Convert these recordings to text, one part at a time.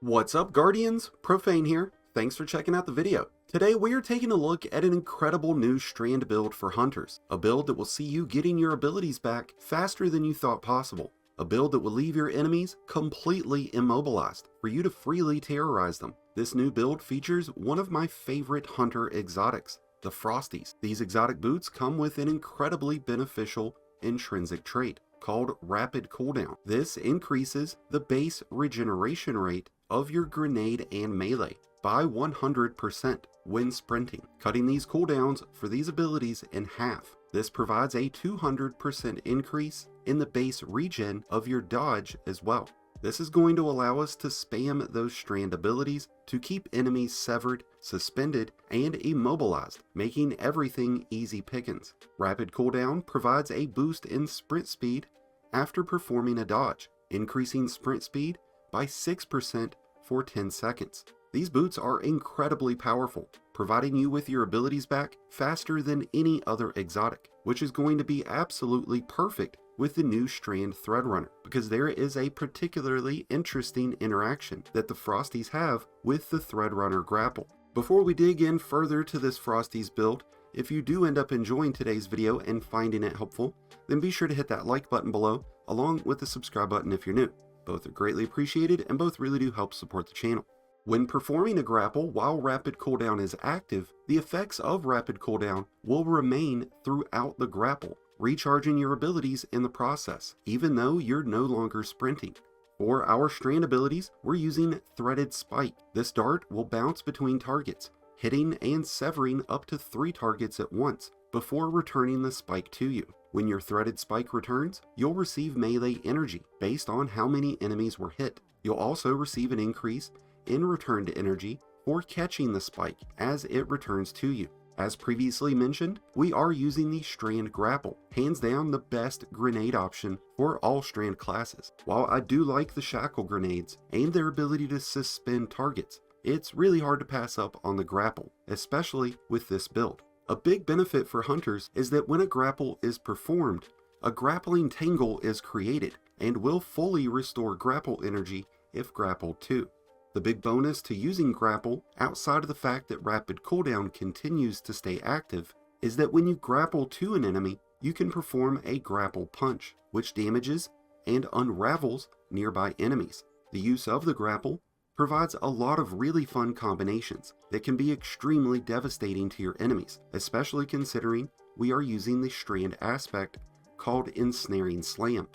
What's up, Guardians? Profane here. Thanks for checking out the video. Today we are taking a look at an incredible new Strand build for Hunters. A build that will see you getting your abilities back faster than you thought possible. A build that will leave your enemies completely immobilized for you to freely terrorize them. This new build features one of my favorite Hunter exotics, the Frosties. These exotic boots come with an incredibly beneficial intrinsic trait called Rapid Cooldown. This increases the base regeneration rate of your grenade and melee by 100% when sprinting, cutting these cooldowns for these abilities in half. This provides a 200% increase in the base regen of your dodge as well. This is going to allow us to spam those Strand abilities to keep enemies severed, suspended, and immobilized, making everything easy pickings. Rapid Cooldown provides a boost in sprint speed after performing a dodge, increasing sprint speed by 6% for 10 seconds. These boots are incredibly powerful, providing you with your abilities back faster than any other exotic, which is going to be absolutely perfect with the new Strand Threadrunner, because there is a particularly interesting interaction that the Frosties have with the Threadrunner Grapple. Before we dig in further to this Frosties build, if you do end up enjoying today's video and finding it helpful, then be sure to hit that like button below, along with the subscribe button if you're new. Both are greatly appreciated and both really do help support the channel. When performing a grapple while Rapid Cooldown is active, the effects of Rapid Cooldown will remain throughout the grapple, recharging your abilities in the process, even though you're no longer sprinting. For our Strand abilities, we're using Threaded Spike. This dart will bounce between targets, hitting and severing up to 3 targets at once before returning the spike to you. When your Threaded Spike returns, you'll receive melee energy based on how many enemies were hit. You'll also receive an increase in returned energy for catching the spike as it returns to you. As previously mentioned, we are using the Strand Grapple, hands down the best grenade option for all Strand classes. While I do like the Shackle grenades and their ability to suspend targets, it's really hard to pass up on the Grapple, especially with this build. A big benefit for Hunters is that when a grapple is performed, a grappling tangle is created and will fully restore grapple energy if grappled to. The big bonus to using grapple, outside of the fact that rapid cooldown continues to stay active, is that when you grapple to an enemy, you can perform a grapple punch, which damages and unravels nearby enemies. The use of the grapple provides a lot of really fun combinations that can be extremely devastating to your enemies, especially considering we are using the Strand aspect called Ensnaring Slam.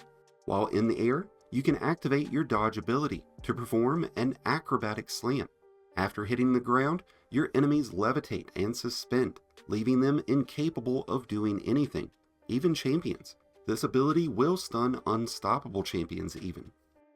While in the air, you can activate your dodge ability to perform an acrobatic slam. After hitting the ground, your enemies levitate and suspend, leaving them incapable of doing anything, even champions. This ability will stun unstoppable champions even.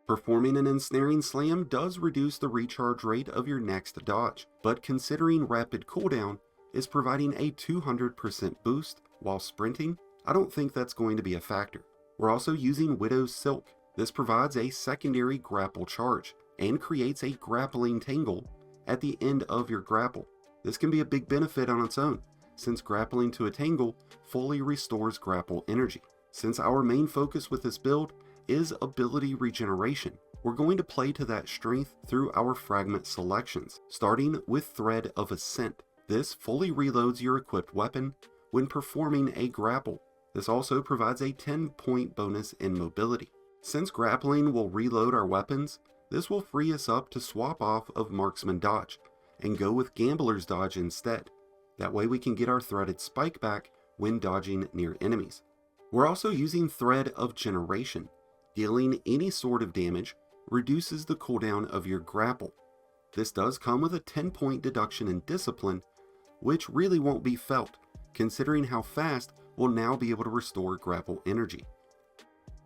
Performing an Ensnaring Slam does reduce the recharge rate of your next dodge, but considering Rapid Cooldown is providing a 200% boost while sprinting, I don't think that's going to be a factor. We're also using Widow's Silk. This provides a secondary grapple charge and creates a grappling tangle at the end of your grapple. This can be a big benefit on its own, since grappling to a tangle fully restores grapple energy. Since our main focus with this build is ability regeneration, we're going to play to that strength through our fragment selections, starting with Thread of Ascent. This fully reloads your equipped weapon when performing a grapple. This also provides a 10-point bonus in mobility. Since grappling will reload our weapons, this will free us up to swap off of Marksman Dodge and go with Gambler's Dodge instead. That way we can get our Threaded Spike back when dodging near enemies. We're also using Thread of Generation. Dealing any sort of damage reduces the cooldown of your grapple. This does come with a 10-point deduction in Discipline, which really won't be felt, considering how fast we'll now be able to restore grapple energy.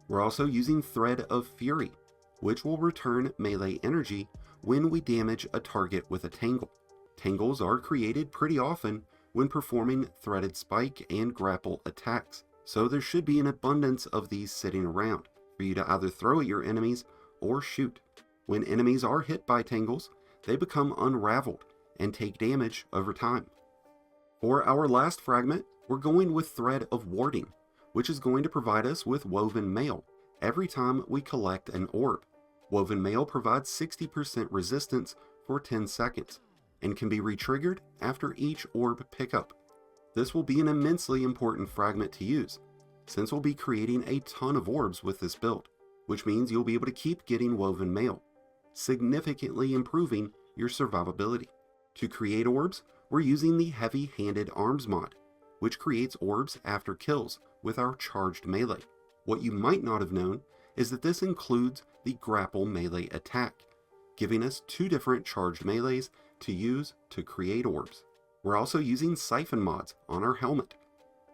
We're also using Thread of Fury, which will return melee energy when we damage a target with a tangle. Tangles are created pretty often when performing Threaded Spike and grapple attacks, so there should be an abundance of these sitting around for you to either throw at your enemies or shoot. When enemies are hit by tangles, they become unraveled and take damage over time. For our last fragment, we're going with Thread of Warding, which is going to provide us with Woven Mail every time we collect an orb. Woven Mail provides 60% resistance for 10 seconds, and can be re-triggered after each orb pickup. This will be an immensely important fragment to use, since we'll be creating a ton of orbs with this build, which means you'll be able to keep getting Woven Mail, significantly improving your survivability. To create orbs, we're using the Heavy-Handed Arms mod, which creates orbs after kills with our charged melee. What you might not have known is that this includes the Grapple melee attack, giving us 2 different charged melees to use to create orbs. We're also using Siphon mods on our helmet.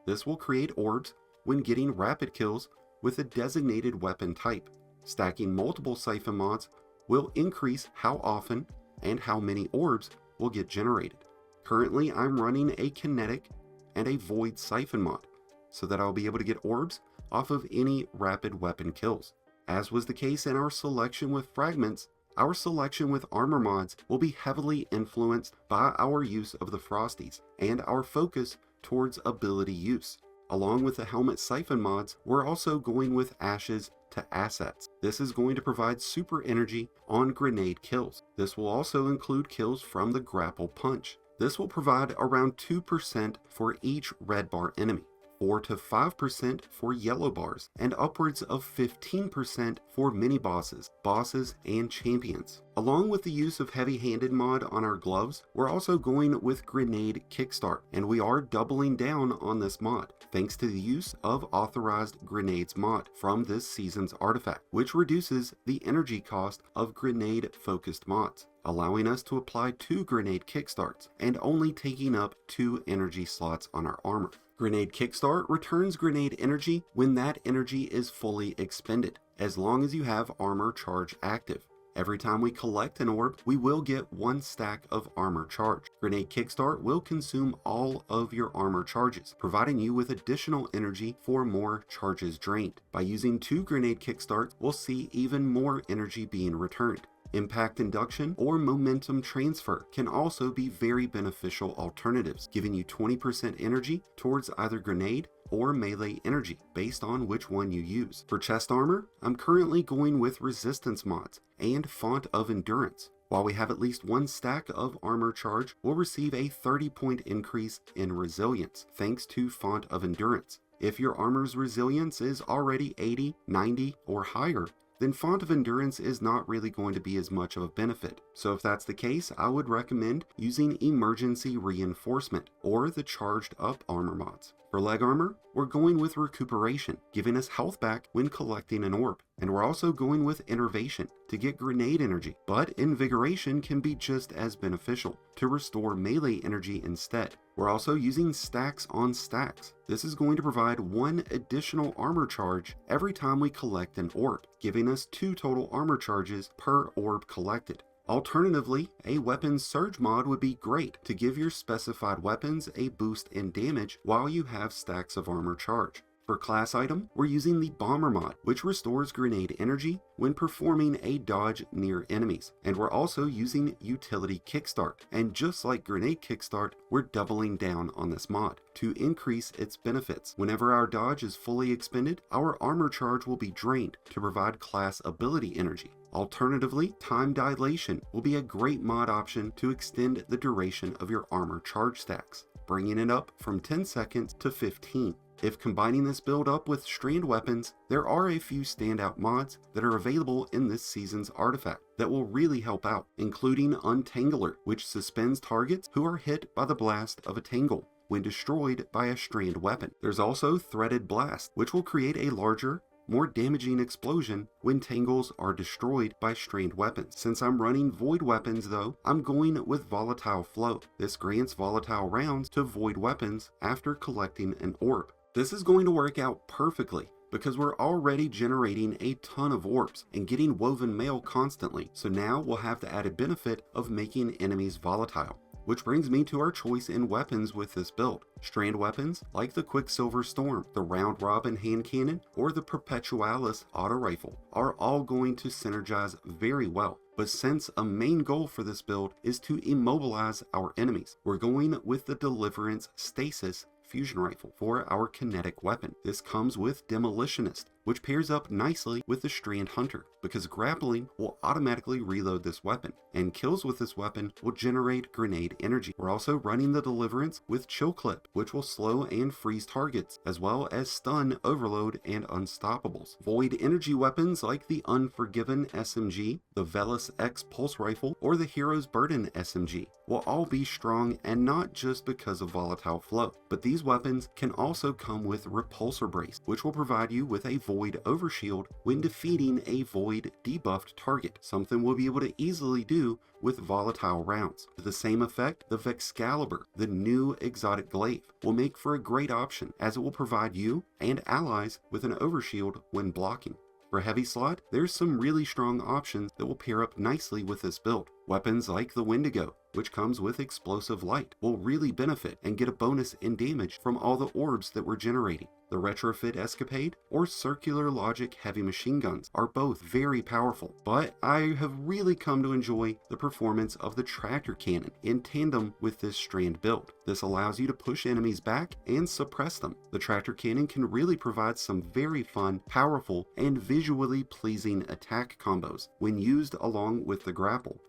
This will create orbs when getting rapid kills with a designated weapon type. Stacking multiple Siphon mods will increase how often and how many orbs will get generated. Currently, I'm running a Kinetic and a Void Siphon mod, so that I'll be able to get orbs off of any rapid weapon kills. As was the case in our selection with Fragments, our selection with armor mods will be heavily influenced by our use of the Frosties and our focus towards ability use. Along with the helmet Siphon mods, we're also going with Ashes to Assets. This is going to provide super energy on grenade kills. This will also include kills from the Grapple Punch. This will provide around 2% for each red bar enemy, 4 to 5% for yellow bars, and upwards of 15% for mini bosses, bosses, and champions. Along with the use of Heavy-Handed mod on our gloves, we're also going with Grenade Kickstart, and we are doubling down on this mod, thanks to the use of Authorized Grenades mod from this season's artifact, which reduces the energy cost of grenade-focused mods, allowing us to apply 2 Grenade Kickstarts and only taking up 2 energy slots on our armor. Grenade Kickstart returns grenade energy when that energy is fully expended, as long as you have armor charge active. Every time we collect an orb, we will get 1 stack of armor charge. Grenade Kickstart will consume all of your armor charges, providing you with additional energy for more charges drained. By using 2 Grenade Kickstarts, we'll see even more energy being returned. Impact Induction or Momentum Transfer can also be very beneficial alternatives, giving you 20% energy towards either grenade or melee energy, based on which one you use. For chest armor, I'm currently going with resistance mods and Font of Endurance. While we have at least 1 stack of armor charge, we'll receive a 30-point increase in resilience, thanks to Font of Endurance. If your armor's resilience is already 80, 90, or higher, then Font of Endurance is not really going to be as much of a benefit. So if that's the case, I would recommend using Emergency Reinforcement or the charged up armor mods. For leg armor, we're going with Recuperation, giving us health back when collecting an orb. And we're also going with Innervation to get grenade energy, but Invigoration can be just as beneficial to restore melee energy instead. We're also using Stacks on Stacks. This is going to provide 1 additional armor charge every time we collect an orb, giving us 2 total armor charges per orb collected. Alternatively, a Weapons Surge mod would be great to give your specified weapons a boost in damage while you have stacks of armor charge. For class item, we're using the Bomber mod, which restores grenade energy when performing a dodge near enemies. And we're also using Utility Kickstart. And just like Grenade Kickstart, we're doubling down on this mod to increase its benefits. Whenever our dodge is fully expended, our armor charge will be drained to provide class ability energy. Alternatively, Time Dilation will be a great mod option to extend the duration of your armor charge stacks, bringing it up from 10 seconds to 15. If combining this build up with Strand weapons, there are a few standout mods that are available in this season's artifact that will really help out, including Untangler, which suspends targets who are hit by the blast of a tangle when destroyed by a Strand weapon. There's also Threaded Blast, which will create a larger, more damaging explosion when tangles are destroyed by Strand weapons. Since I'm running Void weapons though, I'm going with Volatile Flow. This grants volatile rounds to Void weapons after collecting an orb. This is going to work out perfectly because we're already generating a ton of orbs and getting Woven Mail constantly, so now we'll have the added benefit of making enemies volatile. Which brings me to our choice in weapons with this build. Strand weapons like the Quicksilver Storm, the Round Robin Hand Cannon, or the Perpetualis Auto Rifle are all going to synergize very well. But since a main goal for this build is to immobilize our enemies, we're going with the Deliverance Stasis Fusion Rifle for our kinetic weapon. This comes with Demolitionist, which pairs up nicely with the Strand Hunter, because grappling will automatically reload this weapon, and kills with this weapon will generate grenade energy. We're also running the Deliverance with Chill Clip, which will slow and freeze targets, as well as stun, overload, and unstoppables. Void energy weapons like the Unforgiven SMG, the Velis X Pulse Rifle, or the Hero's Burden SMG will all be strong, and not just because of volatile flow, but these weapons can also come with Repulsor Brace, which will provide you with a Void Overshield when defeating a Void debuffed target, something we'll be able to easily do with volatile rounds. To the same effect, the Vexcalibur, the new exotic glaive, will make for a great option, as it will provide you and allies with an overshield when blocking. For heavy slot, there's some really strong options that will pair up nicely with this build. Weapons like the Wendigo, which comes with Explosive Light, will really benefit and get a bonus in damage from all the orbs that we're generating. The Retrofit Escapade or Circular Logic Heavy Machine Guns are both very powerful, but I have really come to enjoy the performance of the Tractor Cannon in tandem with this Strand build. This allows you to push enemies back and suppress them. The Tractor Cannon can really provide some very fun, powerful, and visually pleasing attack combos when used along with the Grapple.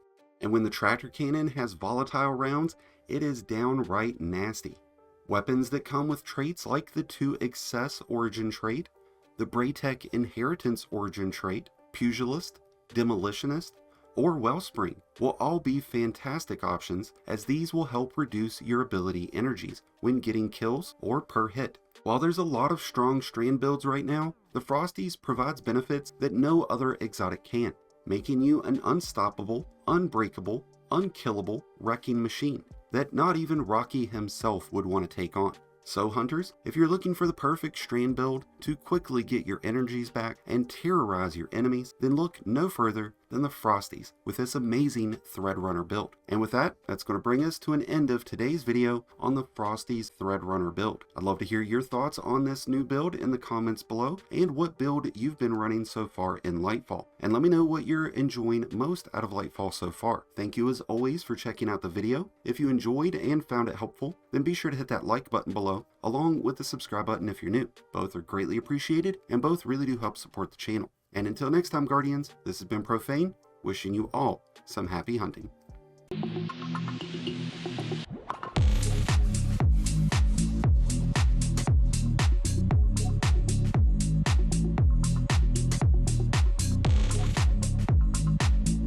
And when the Tractor Cannon has volatile rounds, it is downright nasty. Weapons that come with traits like the 2 Excess Origin trait, the Braytech Inheritance Origin trait, Pugilist, Demolitionist, or Wellspring will all be fantastic options, as these will help reduce your ability energies when getting kills or per hit. While there's a lot of strong Strand builds right now, the Frosties provides benefits that no other exotic can, making you an unstoppable, unbreakable, unkillable wrecking machine that not even Rocky himself would want to take on. So hunters, if you're looking for the perfect Strand build to quickly get your energies back and terrorize your enemies, then look no further than the Frosties with this amazing Threadrunner build. And with that, that's going to bring us to an end of today's video on the Frosties Threadrunner build. I'd love to hear your thoughts on this new build in the comments below, and what build you've been running so far in Lightfall. And let me know what you're enjoying most out of Lightfall so far. Thank you as always for checking out the video. If you enjoyed and found it helpful, then be sure to hit that like button below, along with the subscribe button if you're new. Both are greatly appreciated, and both really do help support the channel. And until next time, Guardians, this has been Profane, wishing you all some happy hunting.